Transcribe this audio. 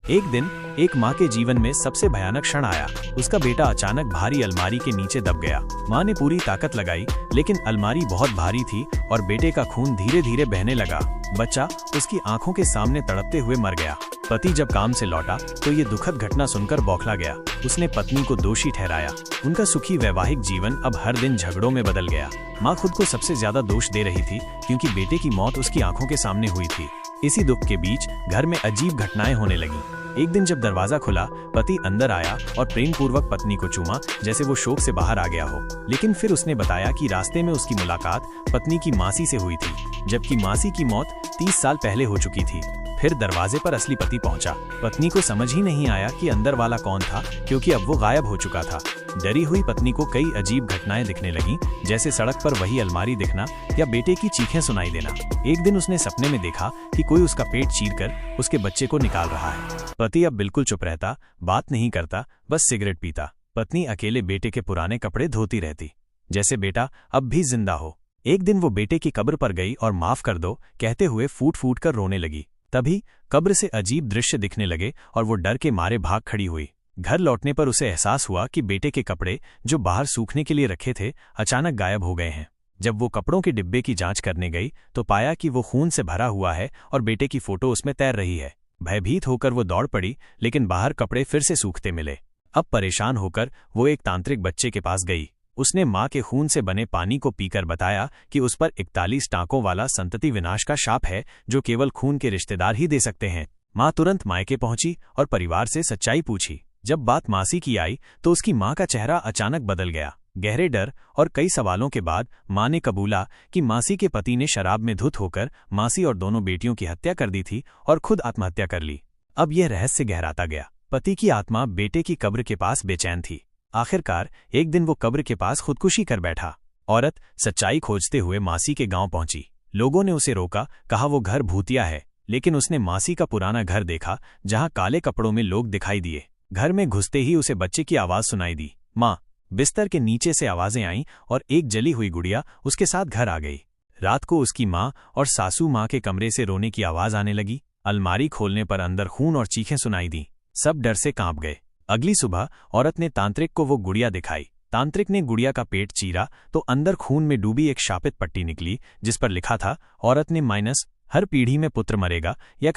एक दिन एक माँ के जीवन में सबसे भयानक क्षण आया। उसका बेटा अचानक भारी अलमारी के नीचे दब गया। माँ ने पूरी ताकत लगाई, लेकिन अलमारी बहुत भारी थी और बेटे का खून धीरे धीरे बहने लगा। बच्चा उसकी आंखों के सामने तड़पते हुए मर गया। पति जब काम से लौटा तो ये दुखद घटना सुनकर बौखला गया। उसने पत्नी को दोषी ठहराया। उनका सुखी वैवाहिक जीवन अब हर दिन झगड़ों में बदल गया। माँ खुद को सबसे ज्यादा दोष दे रही थी, क्योंकि बेटे की मौत उसकी आंखों के सामने हुई थी। इसी दुख के बीच घर में अजीब घटनाएं होने लगीं। एक दिन जब दरवाजा खुला, पति अंदर आया और प्रेम पूर्वक पत्नी को चूमा, जैसे वो शोक से बाहर आ गया हो। लेकिन फिर उसने बताया कि रास्ते में उसकी मुलाकात पत्नी की मासी से हुई थी, जबकि मासी की मौत 30 साल पहले हो चुकी थी। फिर दरवाजे पर असली पति पहुंचा। पत्नी को समझ ही नहीं आया कि अंदर वाला कौन था, क्योंकि अब वो गायब हो चुका था। डरी हुई पत्नी को कई अजीब घटनाएं दिखने लगीं, जैसे सड़क पर वही अलमारी दिखना या बेटे की चीखें सुनाई देना। एक दिन उसने सपने में देखा कि कोई उसका पेट चीरकर उसके बच्चे को निकाल रहा है। पति अब बिल्कुल चुप रहता, बात नहीं करता, बस सिगरेट पीता। पत्नी अकेले बेटे के पुराने कपड़े धोती रहती, जैसे बेटा अब भी जिंदा हो। एक दिन वो बेटे की कब्र पर गई और माफ कर दो कहते हुए फूट फूट कर रोने लगी। तभी कब्र से अजीब दृश्य दिखने लगे और वो डर के मारे भाग खड़ी हुई। घर लौटने पर उसे एहसास हुआ कि बेटे के कपड़े जो बाहर सूखने के लिए रखे थे अचानक गायब हो गए हैं। जब वो कपड़ों के डिब्बे की जांच करने गई तो पाया कि वो खून से भरा हुआ है और बेटे की फोटो उसमें तैर रही है। भयभीत होकर वो दौड़ पड़ी, लेकिन बाहर कपड़े फिर से सूखते मिले। अब परेशान होकर वो एक तांत्रिक बच्चे के पास गई। उसने माँ के खून से बने पानी को पीकर बताया कि उस पर 41 टाँकों वाला संतति विनाश का शाप है, जो केवल खून के रिश्तेदार ही दे सकते हैं। माँ तुरंत मायके पहुंची और परिवार से सच्चाई पूछी। जब बात मासी की आई तो उसकी माँ का चेहरा अचानक बदल गया। गहरे डर और कई सवालों के बाद माँ ने कबूला कि मासी के पति ने शराब में धुत होकर मासी और दोनों बेटियों की हत्या कर दी थी और खुद आत्महत्या कर ली। अब यह रहस्य गहराता गया। पति की आत्मा बेटे की कब्र के पास बेचैन थी। आखिरकार एक दिन वो कब्र के पास खुदकुशी कर बैठा। औरत सच्चाई खोजते हुए मासी के गांव पहुंची। लोगों ने उसे रोका, कहा वो घर भूतिया है, लेकिन उसने मासी का पुराना घर देखा, जहां काले कपड़ों में लोग दिखाई दिए। घर में घुसते ही उसे बच्चे की आवाज सुनाई दी। माँ। बिस्तर के नीचे से आवाजें आईं और एक जली हुई गुड़िया उसके साथ घर आ गई। रात को उसकी माँ और सासू माँ के कमरे से रोने की आवाज आने लगी। अलमारी खोलने पर अंदर खून और चीखें सुनाई दी। सब डर से कांप गए। अगली सुबह औरत ने तांत्रिक को वो गुड़िया दिखाई। तांत्रिक ने गुड़िया का पेट चीरा तो अंदर खून में डूबी एक शापित पट्टी निकली, जिस पर लिखा था, औरत ने माइनस, हर पीढ़ी में पुत्र मरेगा या